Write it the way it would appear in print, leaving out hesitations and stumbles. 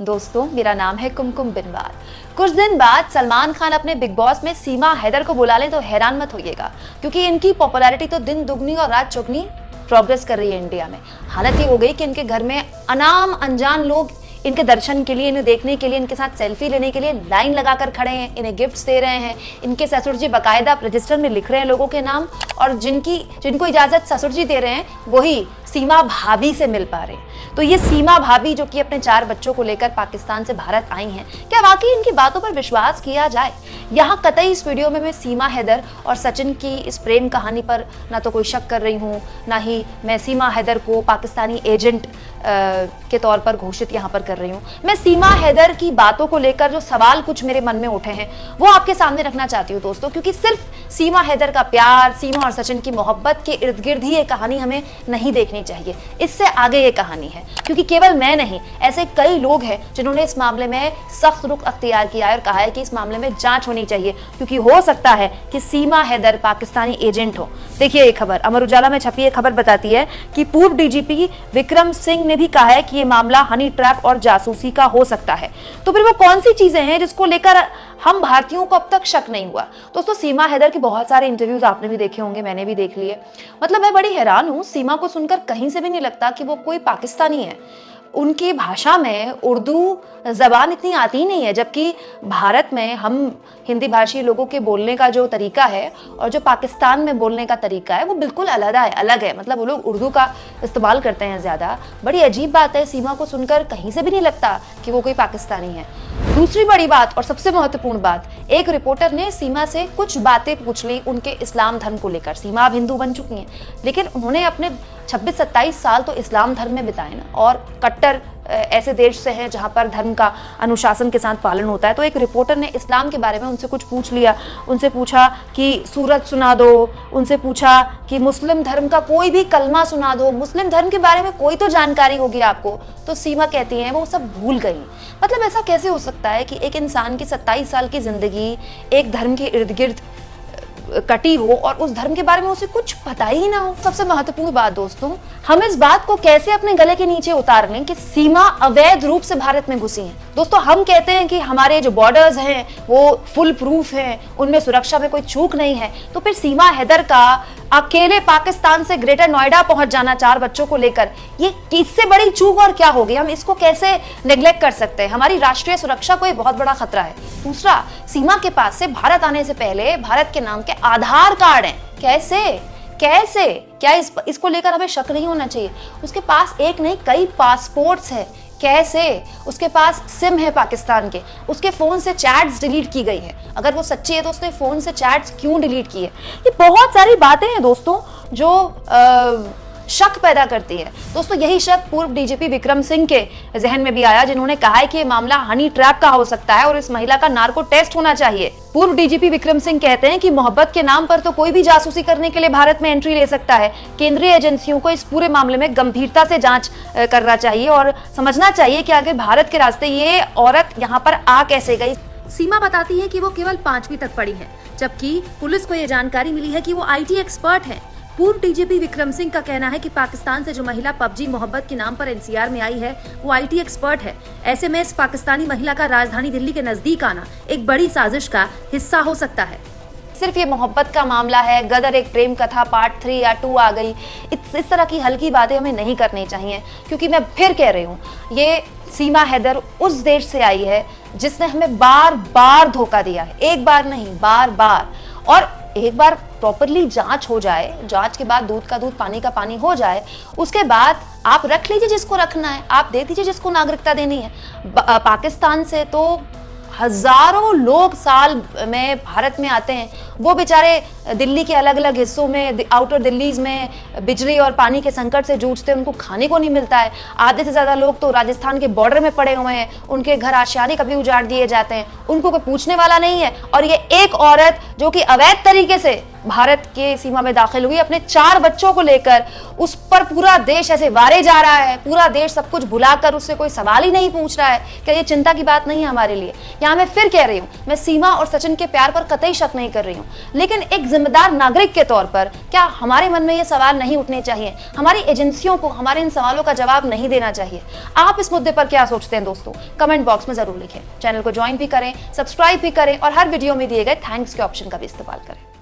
दोस्तों, मेरा नाम है कुमकुम बिनवाल। कुछ दिन बाद सलमान खान अपने बिग बॉस में सीमा हैदर को बुला लें तो हैरान मत होइएगा, क्योंकि इनकी पॉपुलैरिटी तो दिन दुगनी और रात चौगनी प्रोग्रेस कर रही है इंडिया में। हालत ये हो गई कि इनके घर में अनाम अनजान लोग इनके दर्शन के लिए, इन्हें देखने के लिए, इनके साथ सेल्फी लेने के लिए लाइन लगाकर खड़े हैं, इन्हें गिफ्ट्स दे रहे हैं। इनके ससुर जी बाकायदा रजिस्टर में लिख रहे हैं लोगों के नाम, और जिनको इजाजत ससुर जी दे रहे हैं वही सीमा भाभी से मिल पा रहे हैं। तो ये सीमा भाभी जो कि अपने 4 बच्चों को लेकर पाकिस्तान से भारत आई हैं, क्या वाकई इनकी बातों पर विश्वास किया जाए? यहाँ कतई इस वीडियो में मैं सीमा हैदर और सचिन की इस प्रेम कहानी पर ना तो कोई शक कर रही हूँ, ना ही मैं सीमा हैदर को पाकिस्तानी एजेंट के तौर पर घोषित यहाँ पर कर रही हूँ। मैं सीमा हैदर की बातों को लेकर जो सवाल कुछ मेरे मन में उठे हैं वो आपके सामने रखना चाहती हूँ दोस्तों, क्योंकि सिर्फ सीमा हैदर का प्यार, सीमा और सचिन की मोहब्बत के इर्द गिर्द ही ये कहानी हमें नहीं देखनी चाहिए। इससे आगे ये कहानी है, क्योंकि केवल मैं नहीं, ऐसे कई लोग हैं जिन्होंने इस मामले में सख्त रुख अख्तियार किया है और कहा है कि इस मामले में जांच होनी चाहिए, क्योंकि हो सकता है कि सीमा हैदर पाकिस्तानी एजेंट हो। देखिए, ये खबर अमर उजाला में छपी ये खबर बताती है कि पूर्व डीजीपी विक्रम सिंह ने भी कहा है कि ये मामला हनी ट्रैप और जासूसी का हो सकता है। तो फिर वो कौन सी चीजें हैं जिसको लेकर हम भारतीयों को अब तक शक नहीं हुआ? दोस्तों, सीमा हैदर के बहुत सारे इंटरव्यूज आपने भी देखे होंगे, मैंने भी देख लिए। मतलब मैं बड़ी हैरान हूँ, सीमा को सुनकर कहीं से भी नहीं लगता कि वो कोई पाकिस्तानी है। उनकी भाषा में उर्दू जबान इतनी आती नहीं है, जबकि भारत में हम हिंदी भाषी लोगों के बोलने का जो तरीका है और जो पाकिस्तान में बोलने का तरीका है वो बिल्कुल अलग है। मतलब वो लोग उर्दू का इस्तेमाल करते हैं ज़्यादा। बड़ी अजीब बात है, सीमा को सुनकर कहीं से भी नहीं लगता कि वो कोई पाकिस्तानी है। दूसरी बड़ी बात और सबसे महत्वपूर्ण बात, एक रिपोर्टर ने सीमा से कुछ बातें पूछ ली उनके इस्लाम धर्म को लेकर। सीमा अब हिंदू बन चुकी हैं, लेकिन उन्होंने अपने 26-27 साल तो इस्लाम धर्म में बिताए ना, और कट्टर ऐसे देश से हैं जहां पर धर्म का अनुशासन के साथ पालन होता है। तो एक रिपोर्टर ने इस्लाम के बारे में उनसे कुछ पूछ लिया, उनसे पूछा कि सूरत सुना दो, उनसे पूछा कि मुस्लिम धर्म का कोई भी कलमा सुना दो, मुस्लिम धर्म के बारे में कोई तो जानकारी होगी आपको। तो सीमा कहती हैं वो सब भूल गई। मतलब ऐसा कैसे हो सकता है कि एक इंसान की 27 साल की जिंदगी एक धर्म के इर्द गिर्द कटी हो और उस धर्म के बारे में उसे कुछ पता ही ना हो? सबसे महत्वपूर्ण बात दोस्तों, हम इस बात को कैसे अपने गले के नीचे उतार लें कि सीमा अवैध रूप से भारत में घुसी हैं। दोस्तों, हम कहते हैं कि हमारे जो बॉर्डर्स हैं वो फुल प्रूफ हैं, उनमें सुरक्षा में कोई चूक नहीं है। तो फिर सीमा हैदर का अकेले पाकिस्तान से ग्रेटर नोएडा पहुंच जाना 4 बच्चों को लेकर, ये इससे बड़ी चूक और क्या होगी? हम इसको कैसे नेग्लेक्ट कर सकते हैं? हमारी राष्ट्रीय सुरक्षा को एक बहुत बड़ा खतरा है। दूसरा, सीमा के पास से भारत आने से पहले भारत के नाम के आधार कार्ड हैं। कैसे क्या इसको लेकर हमें शक नहीं होना चाहिए? उसके पास एक नहीं कई पासपोर्ट्स हैं। कैसे? उसके पास सिम है पाकिस्तान के, उसके फोन से चैट्स डिलीट की गई है। अगर वो सच्ची है तो उसने फोन से चैट्स क्यों डिलीट की है? ये बहुत सारी बातें हैं दोस्तों जो शक पैदा करती है। दोस्तों, यही शक पूर्व डीजीपी विक्रम सिंह के जहन में भी आया, जिन्होंने कहा है कि ये मामला हनी ट्रैप का हो सकता है और इस महिला का नार्को टेस्ट होना चाहिए। पूर्व डीजीपी विक्रम सिंह कहते हैं कि मोहब्बत के नाम पर तो कोई भी जासूसी करने के लिए भारत में एंट्री ले सकता है। केंद्रीय एजेंसियों को इस पूरे मामले में गंभीरता से जांच करना चाहिए और समझना चाहिए कि आगे भारत के रास्ते ये औरत यहाँ पर आ कैसे गई। सीमा बताती है कि वो केवल 5वीं तक पढ़ी है, जबकि पुलिस को ये जानकारी मिली है कि वो IT एक्सपर्ट है। पूर्व डीजीपी विक्रम सिंह का कहना है कि पाकिस्तान से जो महिला PUBG मोहब्बत के नाम पर NCR में आई है वो IT एक्सपर्ट है। ऐसे में इस पाकिस्तानी महिला का राजधानी दिल्ली के नजदीक आना एक बड़ी साजिश का हिस्सा हो सकता है। सिर्फ ये मोहब्बत का मामला है, गदर एक प्रेम कथा पार्ट 3 या 2 आ गई, इस तरह की हल्की बातें हमें नहीं करनी चाहिए, क्योंकि मैं फिर कह रही हूँ, ये सीमा हैदर उस देश से आई है जिसने हमें बार बार धोखा दिया है। एक बार नहीं, बार बार। और एक बार प्रॉपरली जांच हो जाए, जांच के बाद दूध का दूध पानी का पानी हो जाए, उसके बाद आप रख लीजिए जिसको रखना है, आप दे दीजिए जिसको नागरिकता देनी है। पाकिस्तान से तो हजारों लोग साल में भारत में आते हैं, वो बेचारे दिल्ली के अलग अलग हिस्सों में, आउटर दिल्लीज में बिजली और पानी के संकट से जूझते हैं, उनको खाने को नहीं मिलता है। आधे से ज्यादा लोग तो राजस्थान के बॉर्डर में पड़े हुए हैं, उनके घर आशियाने कभी उजाड़ दिए जाते हैं, उनको कोई पूछने वाला नहीं है। और ये एक औरत जो कि अवैध तरीके से भारत के सीमा में दाखिल हुई अपने 4 बच्चों को लेकर, उस पर पूरा देश ऐसे वारे जा रहा है, पूरा देश सब कुछ भुलाकर उससे कोई सवाल ही नहीं पूछ रहा है। क्या ये चिंता की बात नहीं है हमारे लिए? यहाँ मैं फिर कह रही हूँ, मैं सीमा और सचिन के प्यार पर कतई शक नहीं कर रही हूँ, लेकिन एक जिम्मेदार नागरिक के तौर पर क्या हमारे मन में ये सवाल नहीं उठने चाहिए? हमारी एजेंसियों को हमारे इन सवालों का जवाब नहीं देना चाहिए? आप इस मुद्दे पर क्या सोचते हैं दोस्तों? कमेंट बॉक्स में जरूर लिखें। चैनल को ज्वाइन भी करें, सब्सक्राइब भी करें और हर वीडियो में दिए गए थैंक्स के ऑप्शन का भी इस्तेमाल करें।